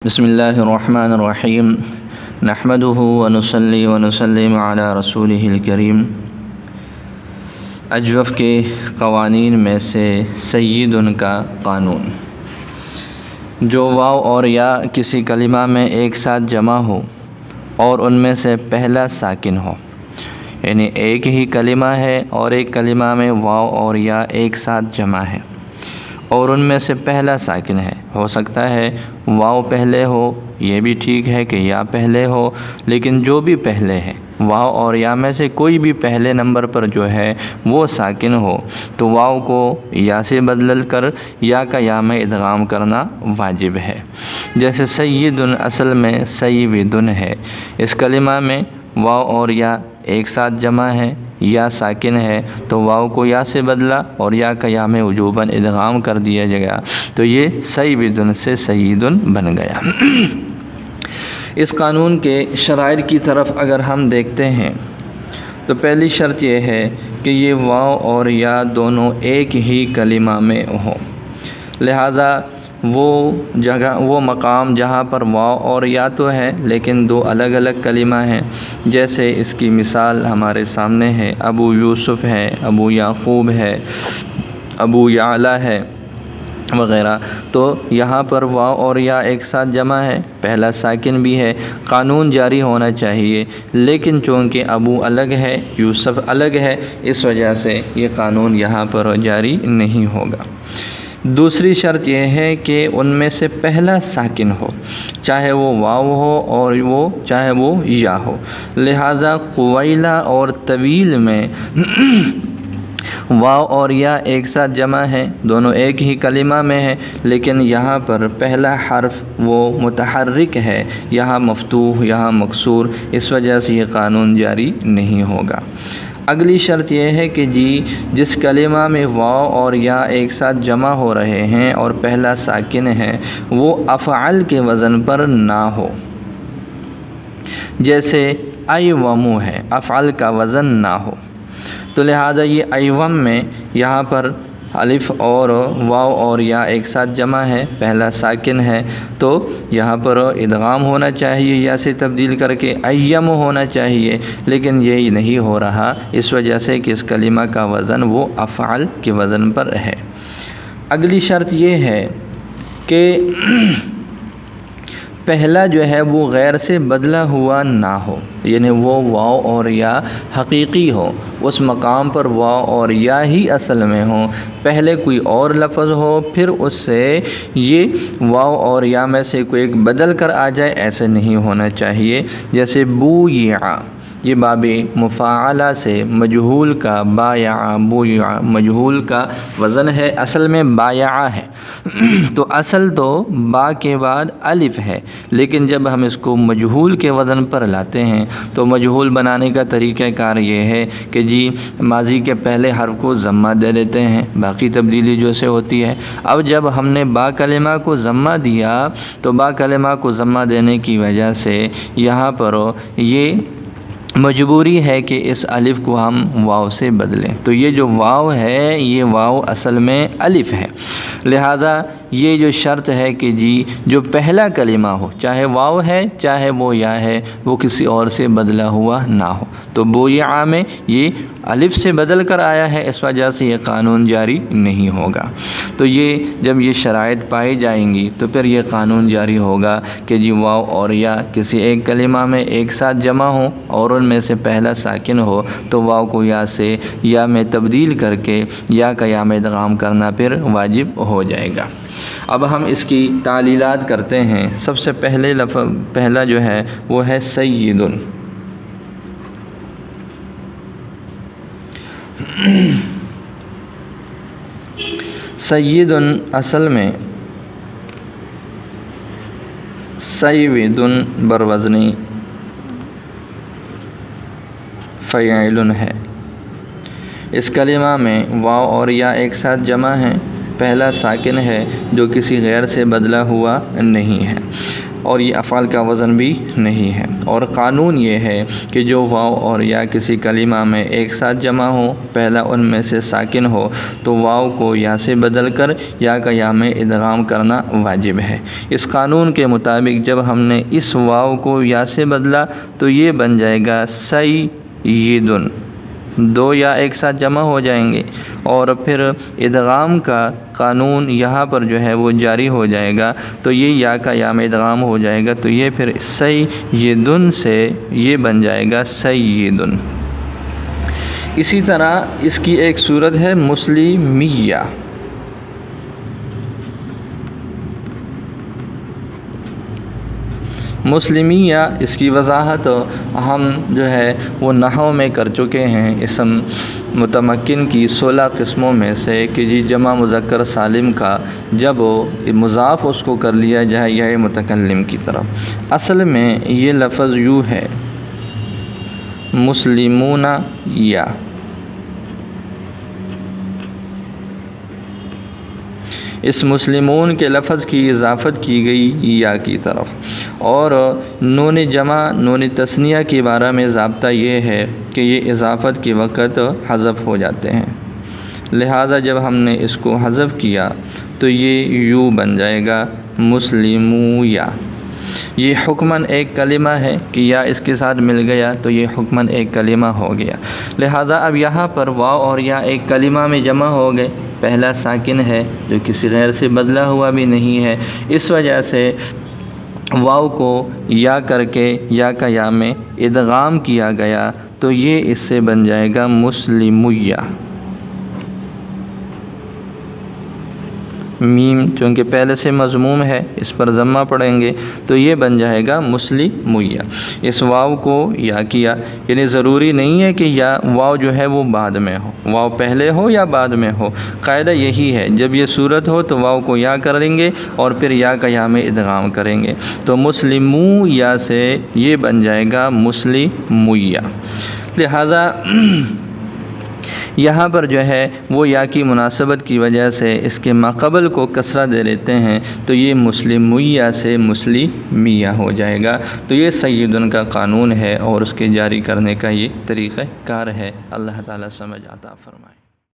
بسم اللہ الرحمن الرحیم نحمده ونصلی ونسلم علی رسولہ الکریم۔ اجوف کے قوانین میں سے سید کا قانون، جو واو اور یا کسی کلمہ میں ایک ساتھ جمع ہو اور ان میں سے پہلا ساکن ہو، یعنی ایک ہی کلمہ ہے اور ایک کلمہ میں واو اور یا ایک ساتھ جمع ہے اور ان میں سے پہلا ساکن ہے۔ ہو سکتا ہے واو پہلے ہو، یہ بھی ٹھیک ہے کہ یا پہلے ہو، لیکن جو بھی پہلے ہے واو اور یا میں سے کوئی بھی پہلے نمبر پر جو ہے وہ ساکن ہو تو واو کو یا سے بدل کر یا کا یا میں ادغام کرنا واجب ہے۔ جیسے سید اصل میں سیودن ہے، اس کلمہ میں واو اور یا ایک ساتھ جمع ہے، یا ساکن ہے تو واو کو یا سے بدلا اور یا کا یا میں وجوباً ادغام کر دیا گیا تو یہ سیودن سے سیدن بن گیا۔ اس قانون کے شرائط کی طرف اگر ہم دیکھتے ہیں تو پہلی شرط یہ ہے کہ یہ واو اور یا دونوں ایک ہی کلمہ میں ہوں، لہذا وہ جگہ وہ مقام جہاں پر واو اور یا تو ہے لیکن دو الگ الگ کلمہ ہیں، جیسے اس کی مثال ہمارے سامنے ہے، ابو یوسف ہے، ابو یعقوب ہے، ابو یعلا ہے وغیرہ، تو یہاں پر واو اور یا ایک ساتھ جمع ہے، پہلا ساکن بھی ہے، قانون جاری ہونا چاہیے، لیکن چونکہ ابو الگ ہے، یوسف الگ ہے، اس وجہ سے یہ قانون یہاں پر جاری نہیں ہوگا۔ دوسری شرط یہ ہے کہ ان میں سے پہلا ساکن ہو، چاہے وہ واو ہو اور چاہے وہ یا ہو، لہذا قویلہ اور طویل میں واو اور یا ایک ساتھ جمع ہے، دونوں ایک ہی کلمہ میں ہے، لیکن یہاں پر پہلا حرف وہ متحرک ہے، یہاں مفتوح یہاں مکسور، اس وجہ سے یہ قانون جاری نہیں ہوگا۔ اگلی شرط یہ ہے کہ جس کلمہ میں واو اور یا ایک ساتھ جمع ہو رہے ہیں اور پہلا ساکن ہے وہ افعل کے وزن پر نہ ہو، جیسے ایوم ہے، افعل کا وزن نہ ہو، تو لہذا یہ ایوم میں یہاں پر الف اور واو اور یا ایک ساتھ جمع ہے، پہلا ساکن ہے تو یہاں پر ادغام ہونا چاہیے یا سے تبدیل کر کے ایم ہونا چاہیے، لیکن یہ نہیں ہو رہا، اس وجہ سے کہ اس کلمہ کا وزن وہ افعال کے وزن پر ہے۔ اگلی شرط یہ ہے کہ پہلا جو ہے وہ غیر سے بدلا ہوا نہ ہو، یعنی وہ واو اور یا حقیقی ہو، اس مقام پر واو اور یا ہی اصل میں ہو، پہلے کوئی اور لفظ ہو پھر اس سے یہ واو اور یا میں سے کوئی ایک بدل کر آ جائے، ایسے نہیں ہونا چاہیے۔ جیسے بویع، یہ باب مفاعلہ سے مجہول کا بایع، بویع مجہول کا وزن ہے، اصل میں بایع ہے تو اصل تو با کے بعد الف ہے، لیکن جب ہم اس کو مجہول کے وزن پر لاتے ہیں تو مجہول بنانے کا طریقہ کار یہ ہے کہ ماضی کے پہلے حرف کو ضمہ دے دیتے ہیں، باقی تبدیلی جو سے ہوتی ہے۔ اب جب ہم نے با کلمہ کو ضمہ دیا تو با کلمہ کو ضمہ دینے کی وجہ سے یہاں پر یہ مجبوری ہے کہ اس الف کو ہم واو سے بدلیں، تو یہ جو واو ہے یہ واو اصل میں الف ہے، لہذا یہ جو شرط ہے کہ جو پہلا کلمہ ہو، چاہے واو ہے چاہے وہ یا ہے، وہ کسی اور سے بدلا ہوا نہ ہو، تو بویع میں یہ الف سے بدل کر آیا ہے، اس وجہ سے یہ قانون جاری نہیں ہوگا۔ تو یہ جب یہ شرائط پائی جائیں گی تو پھر یہ قانون جاری ہوگا کہ واو اور یا کسی ایک کلمہ میں ایک ساتھ جمع ہو اور ان میں سے پہلا ساکن ہو تو واو کو یا سے یا میں تبدیل کر کے یا کا یا میں ادغام کرنا پھر واجب ہو جائے گا۔ اب ہم اس کی تعلیلات کرتے ہیں۔ سب سے پہلا جو ہے وہ ہے سیدن۔ سیدن اصل میں سیودن بروزنی فعیل ہے، اس کلمہ میں واو اور یا ایک ساتھ جمع ہیں، پہلا ساکن ہے جو کسی غیر سے بدلا ہوا نہیں ہے، اور یہ افعال کا وزن بھی نہیں ہے۔ اور قانون یہ ہے کہ جو واو اور یا کسی کلمہ میں ایک ساتھ جمع ہو، پہلا ان میں سے ساکن ہو تو واو کو یا سے بدل کر یا کا یا میں ادغام کرنا واجب ہے۔ اس قانون کے مطابق جب ہم نے اس واو کو یا سے بدلا تو یہ بن جائے گا سیدن، دو یا ایک ساتھ جمع ہو جائیں گے، اور پھر ادغام کا قانون یہاں پر جو ہے وہ جاری ہو جائے گا، تو یہ یا کا یا میں ادغام ہو جائے گا، تو یہ پھر سیدن سے یہ بن جائے گا سیدن۔ اسی طرح اس کی ایک صورت ہے مسلمیہ۔ مسلمیہ اس کی وضاحت ہم جو ہے وہ نحو میں کر چکے ہیں، اسم متمکن کی 16 قسموں میں سے کہ جی جمع مذکر سالم کا جب مضاف اس کو کر لیا جائے یا متکلم کی طرف۔ اصل میں یہ لفظ یوں ہے مسلمون یا، اس مسلمون کے لفظ کی اضافت کی گئی یا کی طرف، اور نون جمع نون تثنیہ کے بارے میں ضابطہ یہ ہے کہ یہ اضافت کے وقت حذف ہو جاتے ہیں، لہذا جب ہم نے اس کو حذف کیا تو یہ یوں بن جائے گا مسلمویا۔ یہ حکماً ایک کلمہ ہے کہ یا اس کے ساتھ مل گیا تو یہ حکماً ایک کلمہ ہو گیا، لہذا اب یہاں پر واو اور یا ایک کلمہ میں جمع ہو گئے، پہلا ساکن ہے جو کسی غیر سے بدلا ہوا بھی نہیں ہے، اس وجہ سے واو کو یا کر کے یا کا یا میں ادغام کیا گیا تو یہ اس سے بن جائے گا مسلمیہ۔ میم چونکہ پہلے سے مضموم ہے اس پر ضمہ پڑیں گے تو یہ بن جائے گا مسلمیہ۔ اس واو کو یا کیا، یعنی ضروری نہیں ہے کہ یا واو جو ہے وہ بعد میں ہو، واو پہلے ہو یا بعد میں ہو، قاعدہ یہی ہے جب یہ صورت ہو تو واو کو یا کریں گے اور پھر یا کا یا میں ادغام کریں گے، تو مسلمویا سے یہ بن جائے گا مسلمیہ۔ لہذا یہاں پر جو ہے وہ یا کی مناسبت کی وجہ سے اس کے ماقبل کو کسرہ دے لیتے ہیں تو یہ مسلمیہ سے مسلمیہ ہو جائے گا۔ تو یہ سیدن کا قانون ہے اور اس کے جاری کرنے کا یہ طریقہ کار ہے۔ اللہ تعالیٰ سمجھ عطا فرمائے۔